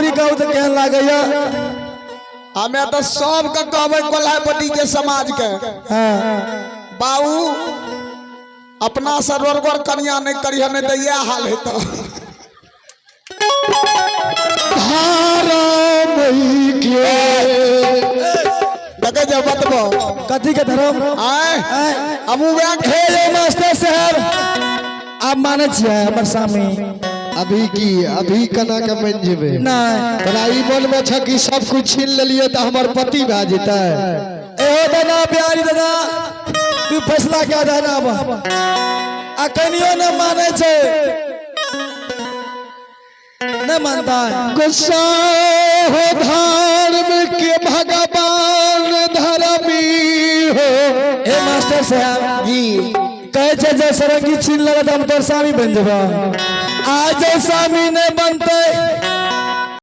कहू तो कहन लागैया हमें तो सब के कहबे कोल्हापट्टी के समाज के बाबू अपना सरोवर कन्या नहीं करिया नहीं तो यह हाल है तो देखे जब बतबो कथी के धर्म अब हे मास्टर साहब आप माने छियै हमर सामी अभी कना के बन जेबे तोरा ई मन में छ कि सब कुछ छीन लेलिए तो हमर पति भ जेतै एहो दादा प्यारी दादा तू फैसला क्या देना अब आ कनियो न माने छे न मानता गुस्सा हो धर्म के भगवान धर्मी हो। ए मास्टर साहब जी कहे छे जे सरंगी छीन लेबे त हम तोर स्वामी बन जेबो आज स्वामी ने बनते